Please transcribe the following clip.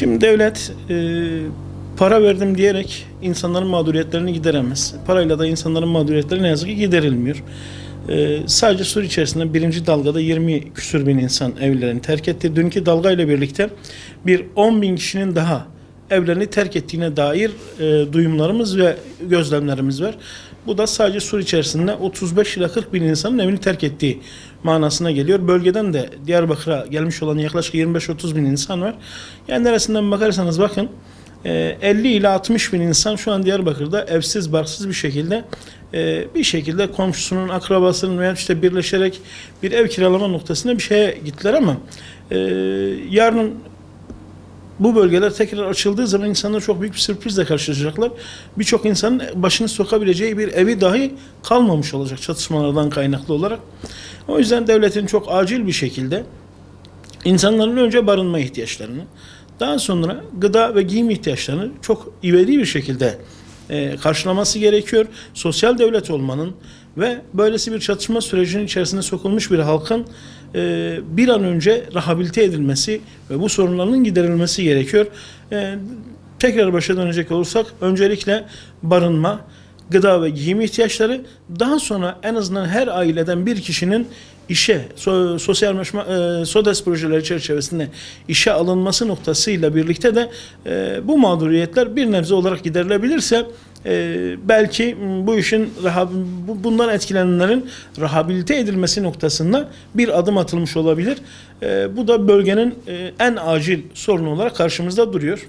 Şimdi devlet para verdim diyerek insanların mağduriyetlerini gideremez. Parayla da insanların mağduriyetleri ne yazık ki giderilmiyor. Sadece Suriye içerisinde birinci dalgada 20 küsür bin insan evlerini terk etti. Dünkü dalgayla birlikte bir 10 bin kişinin daha evlerini terk ettiğine dair duyumlarımız ve gözlemlerimiz var. Bu da sadece Suriye içerisinde 35 ila 40 bin insanın evini terk ettiği manasına geliyor. Bölgeden de Diyarbakır'a gelmiş olan yaklaşık 25-30 bin insan var. Yani neresinden bakarsanız bakın 50 ila 60 bin insan şu an Diyarbakır'da evsiz barksız bir şekilde komşusunun, akrabasının veya işte birleşerek bir ev kiralama noktasına bir şeye gittiler ama yarın bu bölgeler tekrar açıldığı zaman insanlar çok büyük bir sürprizle karşılaşacaklar. Birçok insanın başını sokabileceği bir evi dahi kalmamış olacak çatışmalardan kaynaklı olarak. O yüzden devletin çok acil bir şekilde insanların önce barınma ihtiyaçlarını, daha sonra gıda ve giyim ihtiyaçlarını çok ivedi bir şekilde karşılaması gerekiyor. Sosyal devlet olmanın ve böylesi bir çatışma sürecinin içerisine sokulmuş bir halkın bir an önce rehabilite edilmesi ve bu sorunların giderilmesi gerekiyor. Tekrar başa dönecek olursak öncelikle barınma, gıda ve giyim ihtiyaçları, daha sonra en azından her aileden bir kişinin işe, sosyal SODES projeleri çerçevesinde işe alınması noktasıyla birlikte de bu mağduriyetler bir nebze olarak giderilebilirse belki bu işin bundan etkilenenlerin rehabilite edilmesi noktasında bir adım atılmış olabilir. Bu da bölgenin en acil sorunu olarak karşımızda duruyor.